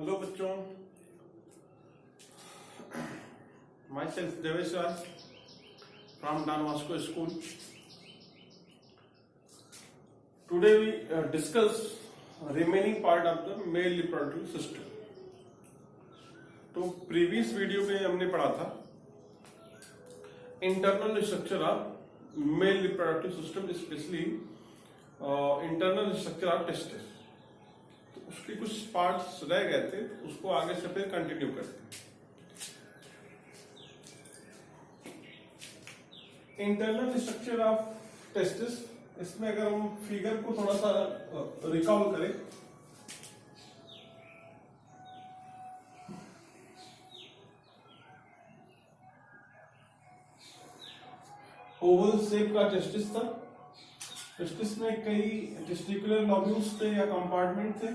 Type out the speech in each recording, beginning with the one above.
Hello बच्चों, myself Devesh Raj from Don Bosco school. Today we discuss remaining part of the male reproductive system. तो previous video में हमने पढ़ा था internal structure of male reproductive system, specially internal structure of testis. उसके कुछ parts रह गए थे, उसको आगे से फिर कंटिन्यू करते हैं. इंटरनल स्ट्रक्चर ऑफ टेस्टिस, इसमें अगर हम फिगर को थोड़ा सा रिकॉल करें, ओवल शेप का टेस्टिस था. टेस्टिस में कई टेस्टिकुलर लॉब्यूल्स थे या कंपार्टमेंट थे.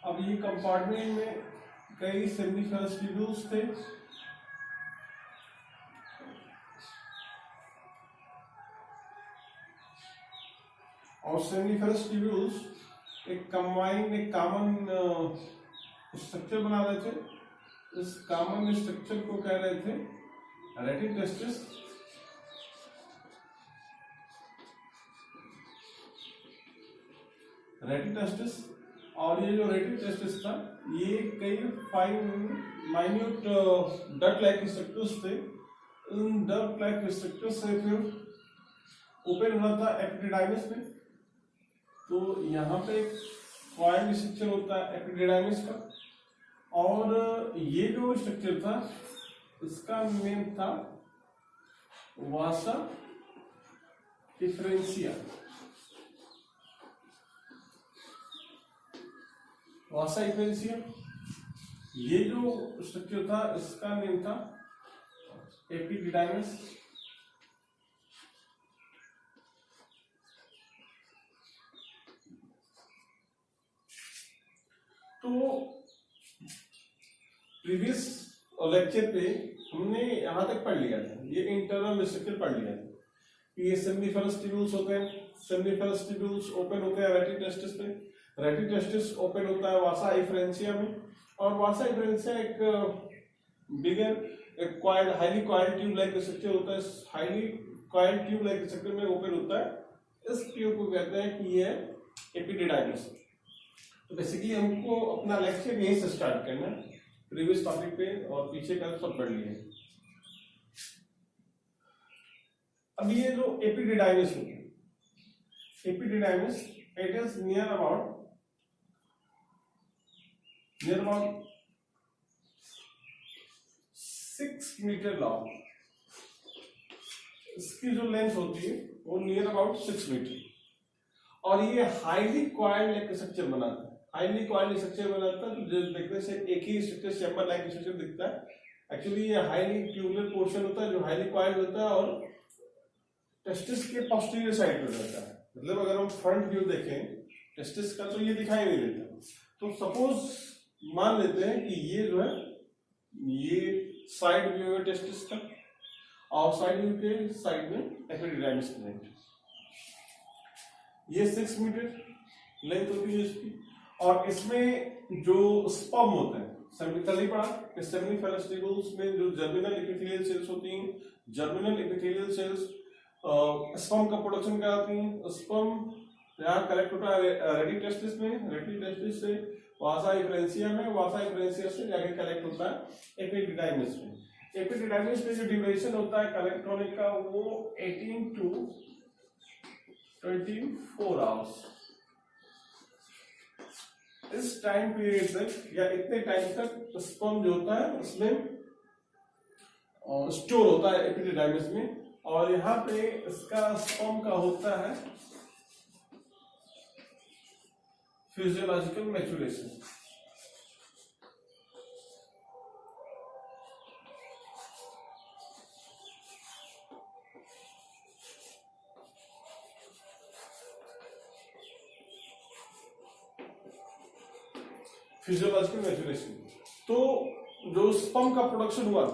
अब ये कंपार्टमेंट में कई सेमिनिफरस ट्यूब्यूल्स थे. और सेमिनिफरस ट्यूब्यूल्स एक कॉमन स्ट्रक्चर बना रहे थे. इस कॉमन स्ट्रक्चर को कह रहे थे रेटिक टेस्टिस. रेटिक टेस्टिस, और ये जो रेटिक टेस्टिस था, ये कई फाइन माइन्यूट डट लाइक स्ट्रक्चर्स थे. इन डट लाइक स्ट्रक्चर से फिर ओपन होना था एपिडिडाइमिस में. तो यहाँ पे कॉइल स्ट्रक्चर होता है एपिडिडाइमिस का, और ये जो स्ट्रक्चर था इसका नेम था वासा डिफरेंशिया. वासा डिफरेंशिया, ये जो स्ट्रक्चर था इसका नेम था एपिडिडाइमिस. तो प्रीवियस लेक्चर पे हमने यहां तक पढ़ लिया था, ये इंटरनल स्ट्रक्चर पढ़ लिया था. ये सेमिनिफरस ट्यूब्यूल्स होते हैं. सेमिनिफरस ट्यूब्यूल्स ओपन होते हैं रेटिक टेस्टिस में. रेटिक टेस्टिस ओपन होता है वासा डिफरेंशिया में. और वासा डिफरेंशिया एक बिगर एक coiled highly coiled tube like structure होता है. Highly coiled tube like structure में ओपन होता है. इस ट्यूब को कहते हैं कि ये एपिडिडाइमिस. तो बेसिकली हमको अपना लेक्चर यहीं से स्टार्ट करना है, प्रीवियस टॉपिक पे और पीछे का सब पढ़ लिए. अब ये जो एपिडिडाइमिस होती है, epididymis it is near about 6 metre long. इसकी जो लेंथ होती है वो नियर अबाउट 6 मीटर. और ये हाईली कॉइल्ड लाइक स्ट्रक्चर बनाता है. हाईली कॉइल्ड स्ट्रक्चर बनाता है, तो देखने से एक ही स्ट्रक्चर चैम्बर लाइक स्ट्रक्चर दिखता है. एक्चुअली ये हाईली ट्यूबुलर पोर्शन होता है जो हाईली कॉइल्ड होता है और टेस्टिस के पोस्टीरियर साइड पे रहता है. मतलब अगर हम फ्रंट व्यू देखें टेस्टिस का तो ये दिखाई नहीं देता. तो सपोज मान लेते हैं कि ये जो है ये साइड व्यू है टेस्टिस का, और साइड व्यू के साइड में एपिडिडाइमिस प्रेजेंट. ये 6 मीटर लेंथ होती है इसकी. और इसमें जो स्पर्म होते हैं कल पड़ा, सेमिनिफरस ट्यूब्यूल्स में जो जर्मिनल एपिथेलियल सेल्स होती हैं, जर्मिनल एपिथेलियल सेल्स स्पर्म का प्रोडक्शन कराती हैं. स्पर्म यहाँ कलेक्ट होता है रेटिक टेस्टिस में. रेटिक टेस्टिस से वासा डिफरेंशिया में, वासा डिफरेंशिया से जाके कलेक्ट होता है एपिडिडाइमिस में. एपिडिडाइमिस में जो ड्यूरेशन होता है कलेक्ट होने का वो 18 to 24 आवर्स. इस टाइम पीरियड तक या इतने टाइम तक स्पर्म जो होता है उसमें स्टोर होता है एपिडिडाइमिस में. और यहाँ पे इसका स्पर्म का होता है फिजियोलॉजिकल मैच्योरेशन. Physiological maturation. तो जो स्पर्म का प्रोडक्शन हुआ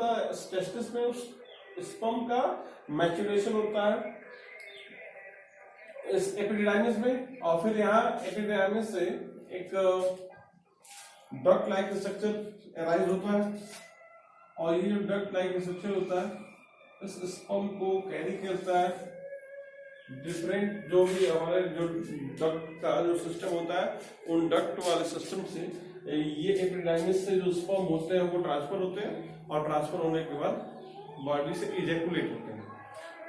था, टेस्टिस में, उस स्पर्म का मैच्योरेशन होता है इस एपिडिडाइमिस में, और फिर यहाँ एपिडिडाइमिस से एक डक्ट लाइक स्ट्रक्चर अराइज होता है, और ये जो डक्ट लाइक स्ट्रक्चर होता है इस स्पर्म को कैरी करता है डिफरेंट, जो भी हमारे जो डक्ट का जो सिस्टम होता है उन डक्ट वाले सिस्टम से ये एपिडिडाइमिस से जो स्पर्म होते हैं वो ट्रांसफर होते हैं, और ट्रांसफर होने के बाद बॉडी से इजैकुलेट होते हैं।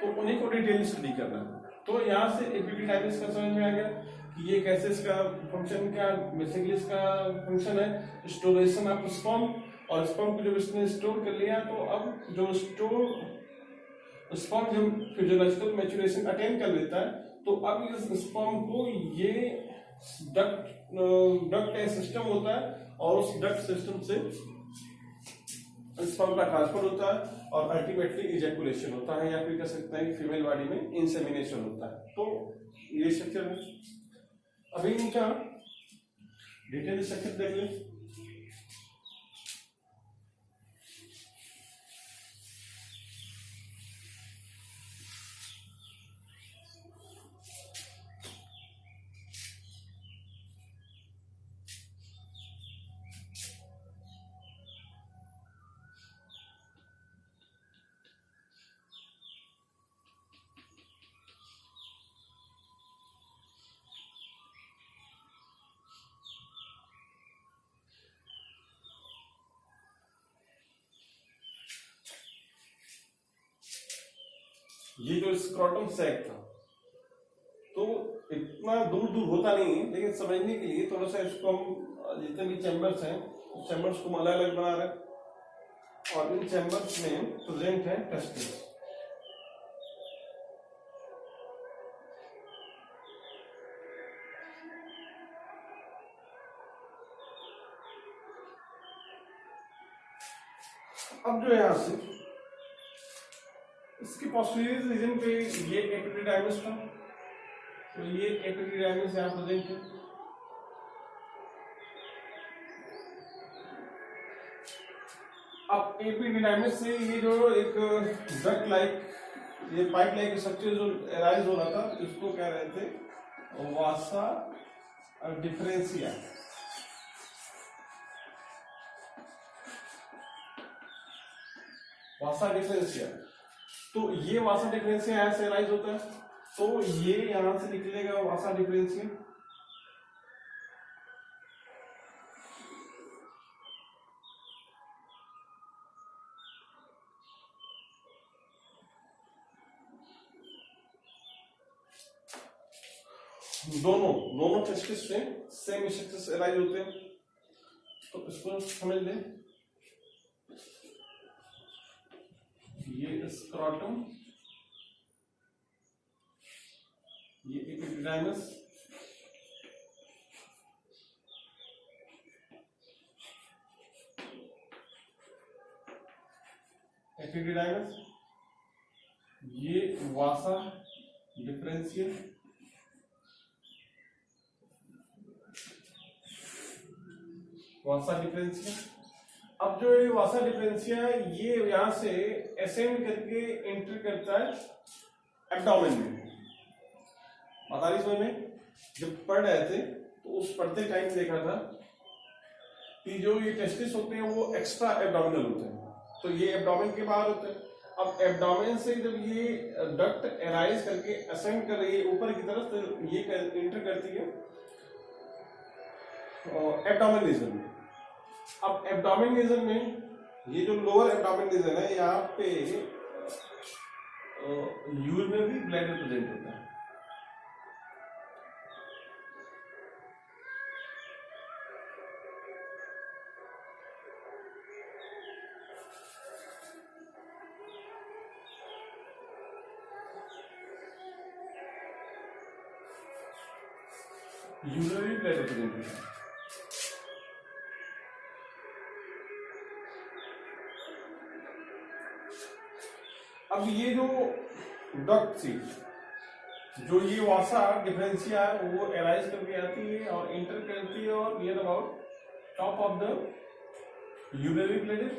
तो उन्हीं को डिटेल स्टडी करना है। तो यहाँ से एपिडिडाइमिस का समझ में आ गया कि ये कैसे, इसका फंक्शन क्या, बेसिकली इसका फंक्शन है स्टोरेशन ऑफ स्पर्म, और स्पर्म को जब इसने स्टोर कर लिया तो अब जो स्पर्म जब फिजियोलॉजिकल मैच्योरेशन अटेन कर लेता है तो अब इस स्पर्म को ये डक्ट सिस्टम होता है, और उस डक्ट सिस्टम से स्पर्म का ट्रांसफर होता है और अल्टीमेटली इजैकुलेशन होता है, या फिर कह सकते हैं कि फीमेल बॉडी में इंसेमिनेशन होता है। तो ये स्ट्रक्चर है। अभी इनका डिटेल स्ट्रक्चर देख लें। ये जो स्क्रोटम सैक था तो इतना दूर दूर होता नहीं है, लेकिन समझने के लिए थोड़ा सा इसको हम जितने भी चैम्बर्स हैं चैम्बर्स को अलग अलग बना रहे हैं, और इन चैम्बर्स में प्रेजेंट है टेस्टिस। अब जो यहां से इसके पोस्टीरियर रीजन पे ये एपिडिडाइमिस था, तो ये एपिडिडाइमिस यहाँ प्रेजेंट है। अब एपिडिडाइमिस से ये जो एक डक्ट लाइक, ये पाइप लाइक स्ट्रक्चर जो अराइज हो रहा था इसको कह रहे थे वासा डिफरेंशिया। वासा डिफरेंशिया, तो ये वासा डिफरेंशिया यहां से अराइज होता है, तो ये यहां से निकलेगा वासा डिफरेंशिया। दोनों टेस्टिस से सेम स्ट्रक्चर अराइज होते हैं, तो इसको समझ लें। ये स्क्रोटम, ये एपिडिडाइमिस, ये वासा डिफरेंशियल, अब जो ये वासा डिफरेंशिया ये यहां से एसेंड करके एंटर करता है एब्डोमेन में। बता रही समझ में, जब पढ़ रहे थे तो उस पढ़ते टाइम देखा था कि जो ये टेस्टिस होते हैं वो एक्स्ट्रा एब्डोमिनल होते हैं, तो ये एब्डोमेन के बाहर होते हैं। अब एब्डोमेन से जब ये डक्ट एराइज करके असेंड कर रही है ऊपर की तरफ, तो ये एंटर करती है एब्डोमेन रीजन में। अब एब्डोमेन रीजन में ये जो लोअर एब्डोमेन रीजन है यहाँ पे यूरिनरी ब्लैडर प्रेजेंट होता है। यूरिनरी ब्लैडर प्रेजेंट होता है। अब ये जो डक्ट थी, जो ये वासा डिफरेंशिया है वो एराइज करके आती है और इंटर करती है और near about top of the urinary bladder,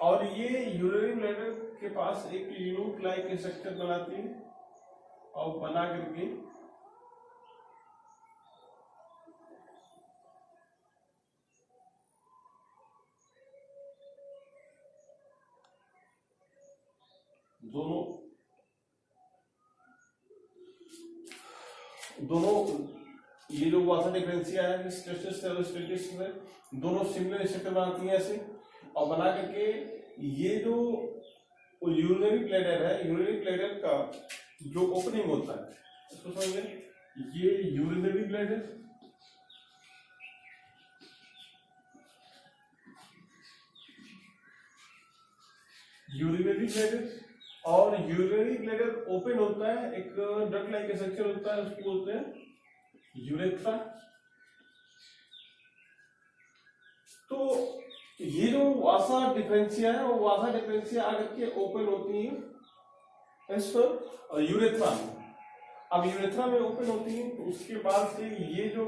और ये यूरिनरी ब्लैडर के पास एक लूप लाइक स्ट्रक्चर बनाती है और बना करके दोनों ये जो वासा डिफरेंशिया है स्टेटिस में दोनों सिमिलर स्ट्रक्चर बनाती है ऐसे, और बना करके ये जो यूरिनरी ब्लैडर है, यूरिनरी ब्लैडर का जो ओपनिंग होता है इसको समझिए, ये यूरिनरी ब्लैडर, यूरिनरी ब्लैडर, और यूरिनरी ब्लैडर ओपन होता है, एक डक्ट लाइक स्ट्रक्चर होता है, उसको बोलते हैं यूरेथ्रा। तो ये जो वासा डिफरेंशिया है वो वासा डिफरेंशिया आकर के ओपन होती है इस यूरेथ्रा में। अब यूरेथ्रा में ओपन होती है तो उसके बाद से ये जो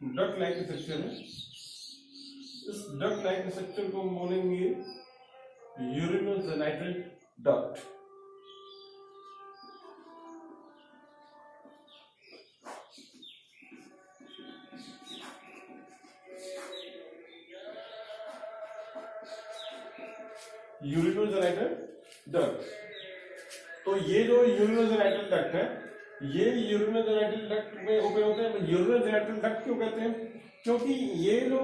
डक्ट लाइक स्ट्रक्चर है, इस डक्ट लाइक स्ट्रक्चर को बोलेंगे यूरिनोजेनाइटल डक्ट। Urinogenital duct. तो ये जो यूरिनोजेनाइटल डक्ट है, ये यूरिनोजेनाइटल डक्ट में ओपन होते हैं। यूरिनोजेनाइटल डक्ट क्यों कहते हैं? क्योंकि ये जो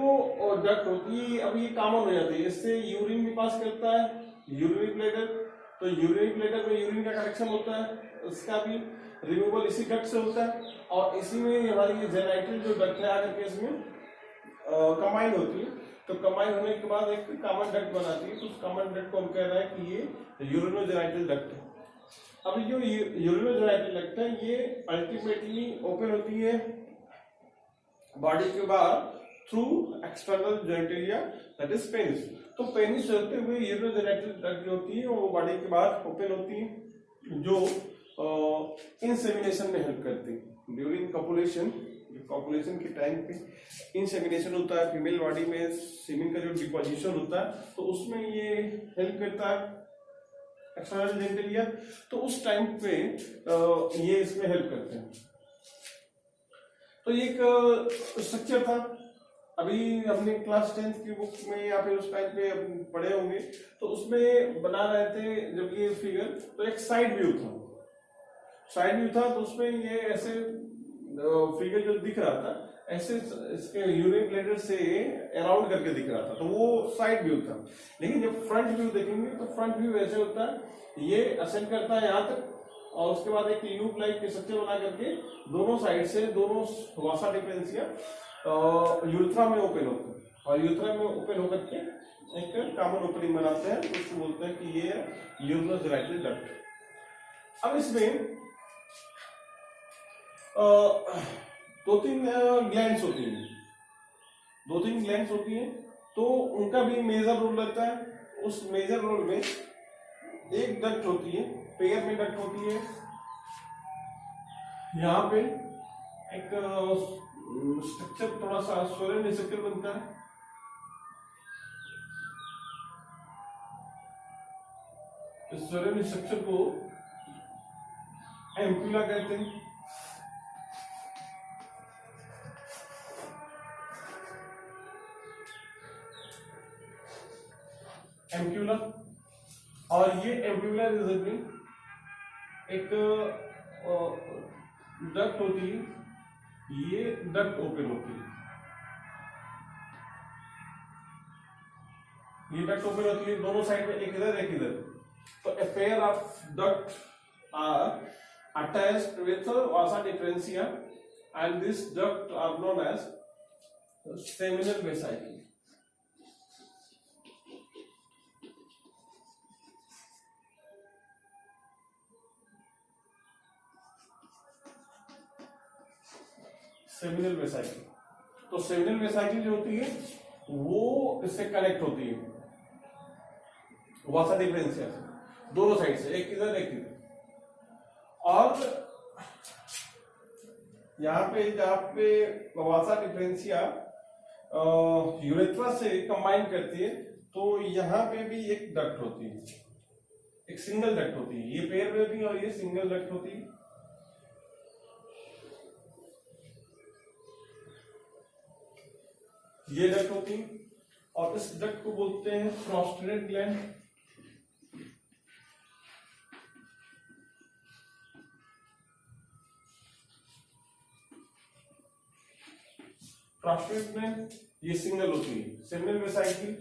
डक्ट होती है अब ये कॉमन हो जाती है, इससे यूरिन भी पास करता है, यूरिनरी ब्लैडर। तो यूरिनरी ब्लैडर में यूरिन का कनेक्शन होता है, उसका भी रिमूवल इसी डक्ट से होता है, और इसी में हमारी ये जेनाइटल जो डक्ट है आकर के इसमें कंबाइन होती है। तो कंबाइन होने के बाद एक कॉमन डक्ट बनाती है, तो उस कॉमन डक्ट को हम कह रहे हैं कि ये यूरिनोजेनाइटल डक्ट है। अब जो यूरिनोजेनाइटल डक्ट है ये अल्टीमेटली ओपन होती है बॉडी के बाहर through external genitalia that is penis. तो पेनिस से होते हुए यूरिनोजेनाइटल डक्ट जो होती है वो बॉडी के बाहर ओपन होती है, जो इंसेमिनेशन में हेल्प करती है। ड्यूरिंग कॉपुलेशन, कॉपुलेशन के टाइम पे इंसेमिनेशन होता है, फीमेल बॉडी में सीमेन का जो डिपोजिशन होता है तो उसमें ये हेल्प करता है एक्सटर्नल जेनिटलिया। तो उस टाइम पे ये इसमें हेल्प करते हैं। तो एक स्ट्रक्चर था, अभी हमने क्लास 10th की बुक में या फिर उस टाइम पे पढ़े होंगे, तो उसमें बना रहे थे जब ये फिगर, तो एक साइड व्यू था। साइड व्यू था तो उसमें ये ऐसे फिगर जो दिख रहा था ऐसे इसके यूरिनरी ब्लैडर से अराउंड करके दिख रहा था, तो वो साइड व्यू था। लेकिन जब फ्रंट व्यू देखेंगे तो फ्रंट व्यू ऐसे होता है, ये असेंड करता है यहाँ तक, और उसके बाद एक लूप लाइक स्ट्रक्चर बना करके दोनों साइड से दोनों वासा डिफरेंशिया यूरेथ्रा में ओपन होते हैं, और यूरेथ्रा में ओपन होकर के एक कॉमन ओपनिंग बनाते हैं, तो उसको बोलते हैं कि ये यूरिनोजेनाइटल डक्ट। अब इसमें दो तीन ग्लैंड्स होती हैं, दो तीन ग्लैंड्स होती हैं, तो उनका भी मेजर रोल रहता है। उस मेजर रोल में एक डक्ट होती है, पेयर में डक्ट होती है, यहाँ पे एक स्ट्रक्चर थोड़ा सा सोरेन स्ट्रक्चर बनता है, इस सोरेन स्ट्रक्चर को एम्पुला कहते हैं। एम्पुला, और ये एम्पुला रिजर्विंग एक डक्ट होती है, ये डक्ट ओपन होती है, ये डक्ट ओपन होती है दोनों साइड में, एक इधर एक इधर। तो a pair of duct are attached with vasa differentia and this duct are known as seminal vesicle. Seminal vesicle, तो सेमिनल वेसाइकिल जो होती है वो इससे कनेक्ट होती है वासा डिफरेंशिया से, दोनों साइड से, एक इधर एक इधर। और यहाँ पे जहाँ पे वासा डिफरेंशिया यूरेथ्रा से कंबाइन करती है, तो यहाँ पे भी एक डक्ट होती है, एक सिंगल डक्ट होती है, ये पेयर में होती है और ये सिंगल डक्ट होती है। ये डक्ट होती है, और इस डक्ट को बोलते हैं प्रोस्टेट ग्लैंड। प्रोस्टेट ग्लैंड ये सिंगल होती है, सेमिनल वेसाइकिल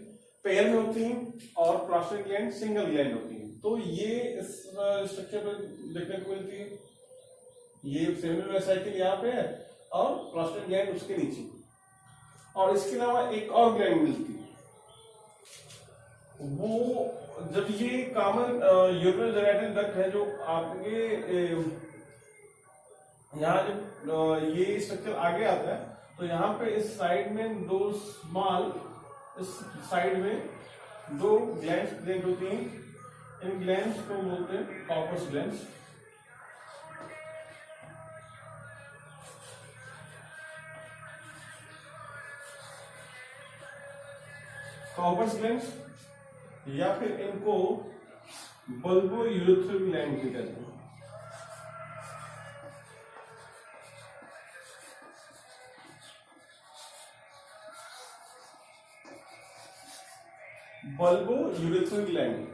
पेयर में होती है, और प्रोस्टेट ग्लैंड सिंगल ग्लैंड होती है। तो ये इस स्ट्रक्चर पर देखने को मिलती है, ये सेमिनल वेसाइकिल यहाँ पे है और प्रोस्टेट ग्लैंड उसके नीचे, और इसके अलावा एक और ग्लैंड मिलती है, वो जब ये कॉमन यूरिनरी जेनेटल डक्ट है जो आपके यहाँ जब ये स्ट्रक्चर आगे आता है तो यहाँ पे इस साइड में दो स्मॉल, इस साइड में दो ग्लैंड्स प्रेजेंट होती हैं, इन ग्लैंड्स को बोलते हैं कॉर्पस ग्लैंड्स। कॉर्पस ग्लैंड्स या फिर इनको बल्बो यूरेथ्रल ग्लैंड भी कहते हैं। बल्बो यूरेथ्रल ग्लैंड,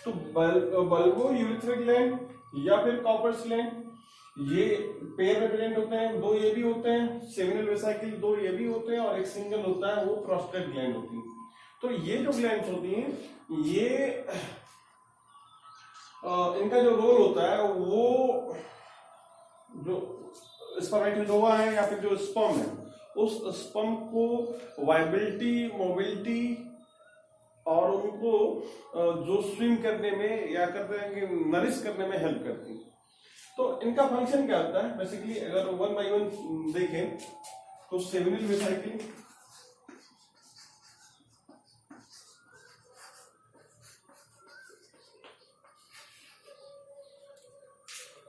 तो बल्बो यूरेथ्रल ग्लैंड या फिर कॉर्पस ग्लैंड ये पेयर में प्रेजेंट होते हैं, दो ये भी होते हैं, सेमिनल वेसाइकिल दो ये भी होते हैं, और एक सिंगल होता है वो प्रोस्टेट ग्लैंड होती है। तो ये जो ग्लैंड्स होती हैं ये इनका जो रोल होता है वो जो स्पर्मेटोजोआ है या फिर जो स्पर्म है, उस स्पर्म को वाइबिलिटी, मोबिलिटी और उनको जो स्विम करने में या करते हैं कि नरिश करने में हेल्प करती है। तो इनका फंक्शन क्या होता है बेसिकली, अगर वन बाय वन देखें तो सेमिनल वेसाइकिल,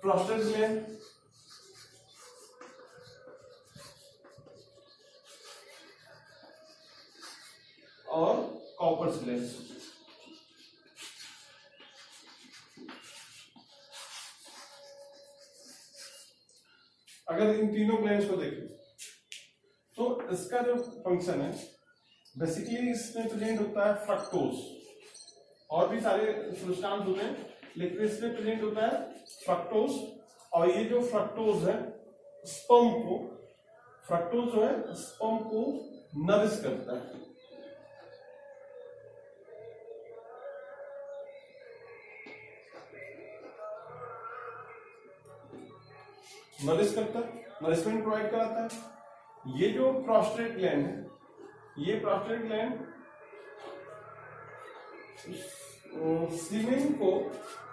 प्रोस्टेट ग्लैंड, और कॉर्पस ग्लैंड। अगर इन तीनों ग्लैंड्स को देखें तो इसका जो फंक्शन है बेसिकली इसमें प्रेजेंट होता है फ्रक्टोज, और भी सारे सब्सटेंस होते हैं लेकिन इसमें प्रेजेंट होता है फ्रक्टोज, और ये जो फ्रक्टोज है स्पर्म को, फ्रक्टोज जो है स्पर्म को नरिश करता है। नरिश करता है, नरिशमेंट प्रोवाइड कराता है। ये जो प्रोस्टेट ग्लैंड है, ये प्रोस्टेट ग्लैंड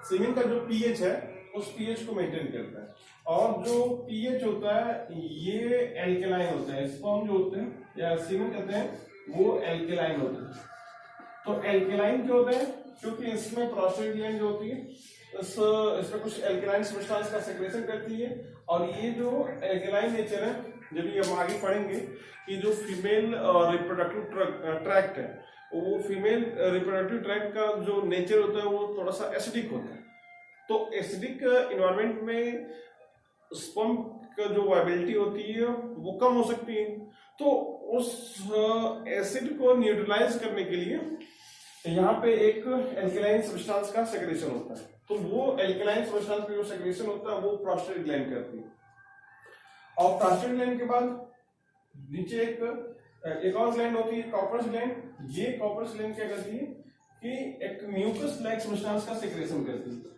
सीमेन का जो पीएच है उस पीएच को मेंटेन करता है, और जो पीएच होता है ये एल्केलाइन होता है, स्पर्म जो होते हैं या सीमेन कहते हैं वो एल्केलाइन होते हैं। तो एल्केलाइन क्यों होते हैं, क्योंकि इसमें प्रोस्टेट ग्लैंड जो होती है इसमें कुछ एल्केलाइन सब्सटेंस का सेक्रेशन करती है, और ये जो एल्केलाइन नेचर है जब ये हम आगे पढ़ेंगे कि जो फीमेल रिप्रोडक्टिव ट्रैक्ट है, वो फीमेल रिप्रोडक्टिव ट्रैक्ट का जो नेचर होता है वो थोड़ा सा एसिडिक होता है। तो एसिडिक इन्वायरमेंट में स्पर्म का जो वाइबिलिटी होती है वो कम हो सकती है, तो उस एसिड को न्यूट्रलाइज करने के लिए यहाँ पे एक एल्केलाइन सब्सटेंस का सेक्रेशन होता है। तो वो एल्केलाइन सब्सटेंस का जो सेक्रेशन होता है वो प्रोस्टेट ग्लैंड करती है, और प्रोस्टेट ग्लैंड के बाद नीचे एक और ग्लैंड होती है कॉर्पस ग्लैंड। ये कॉर्पस ग्लैंड क्या करती है कि एक म्यूकस लाइक सब्सटेंस का सेक्रेशन करती है।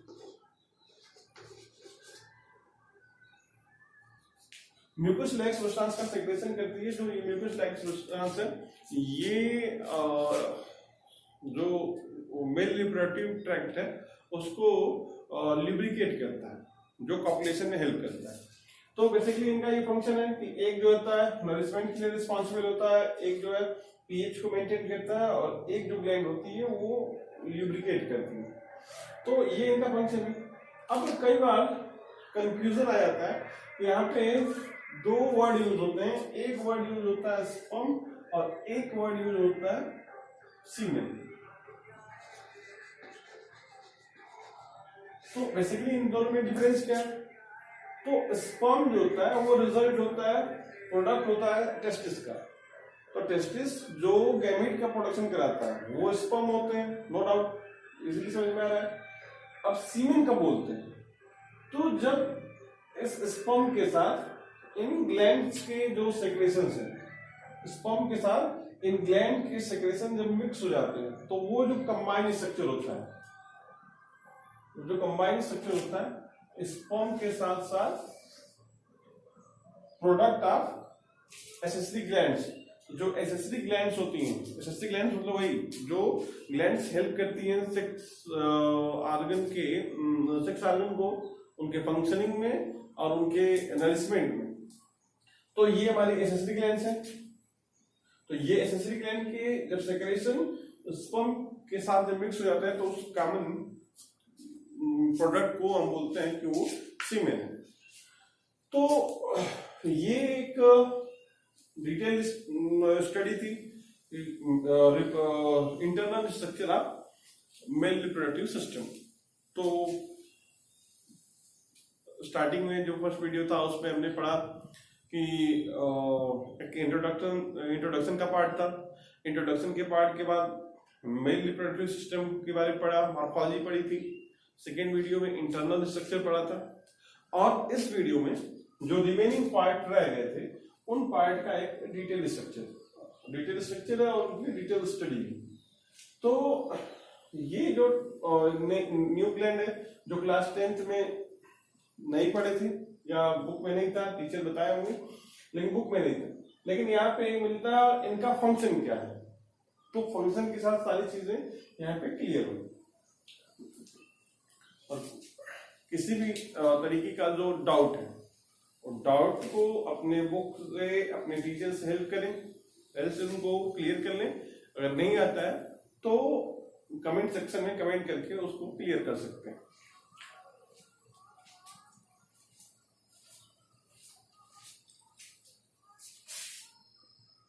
म्यूकस लाइक सब्सटेंस का सेक्रेशन करती है। जो ये म्यूकस लाइक सब्सटेंस है ये जो मेल रिप्रोडक्टिव ट्रैक्ट है उसको लुब्रिकेट करता है, जो कॉपुलेशन में हेल्प करता है। तो बेसिकली इनका ये फंक्शन है कि एक जो होता है नरिशमेंट के लिए रिस्पॉन्सिबल होता है, एक जो है पीएच को मेंटेन करता है, और एक जो ग्लैंड होती है वो लुब्रिकेट करती है। तो ये इनका फंक्शन है। अब कई बार कंफ्यूजन आ जाता है कि यहाँ पे दो वर्ड यूज होते हैं, एक वर्ड यूज होता है स्पर्म और एक वर्ड यूज होता है सीमेन। तो बेसिकली इन दोनों में डिफरेंस क्या है, तो स्पर्म जो होता है वो रिजल्ट होता है, प्रोडक्ट होता है टेस्टिस का। तो टेस्टिस जो गैमेट का प्रोडक्शन कराता है वो स्पर्म होते हैं, नो डाउट, इजीली समझ में आ रहा है। अब सीमेन का बोलते हैं, तो जब इस स्पर्म के साथ इन ग्लैंड्स के जो सेक्रेशंस हैं स्पर्म के साथ इन ग्लैंड के सेक्रेशन जब मिक्स हो जाते हैं तो वो जो कंबाइंड स्ट्रक्चर होता है, स्पर्म के साथ साथ प्रोडक्ट ऑफ एसेसरी ग्लैंड्स, जो एसेसरी ग्लैंड्स होती हैं, एसेसरी ग्लैंड्स मतलब वही जो ग्लैंड्स हेल्प करती हैं सेक्स ऑर्गन को उनके फंक्शनिंग में और उनके नरिशमेंट में, तो ये हमारी एसेसरी ग्लैंड्स हैं। तो ये एसेसरी ग्लैंड के जब सेक्रेशन स्पर्म के साथ जब मिक्स हो जाता है तो उस कॉमन प्रोडक्ट को हम बोलते हैं कि वो सीमेन है। तो ये एक डिटेल स्टडी थी internal structure of male reproductive system. तो स्टार्टिंग में जो फर्स्ट वीडियो था उसमें हमने पढ़ा कि एक इंट्रोडक्शन का पार्ट था। इंट्रोडक्शन के पार्ट के बाद मेल रिप्रोडक्टिव सिस्टम के बारे में पढ़ा, मॉर्फोलॉजी पढ़ी थी। सेकेंड वीडियो में इंटरनल स्ट्रक्चर पढ़ा था, और इस वीडियो में जो रिमेनिंग पार्ट रह गए थे उन पार्ट का एक डिटेल स्ट्रक्चर है और उनकी डिटेल स्टडी है। तो ये जो न्यू ग्लैंड है जो क्लास 10th में नहीं पढ़े थे या बुक में नहीं था, टीचर बताए होंगे लेकिन बुक में नहीं था, लेकिन यहाँ पे मिलता इनका फंक्शन क्या है, तो फंक्शन के साथ सारी चीजें यहाँ पे क्लियर हो। और किसी भी तरीके का जो डाउट है डाउट को अपने बुक से अपने टीचर से हेल्प करें, पहले से उनको क्लियर कर लें। अगर नहीं आता है तो कमेंट सेक्शन में कमेंट करके उसको क्लियर कर सकते हैं।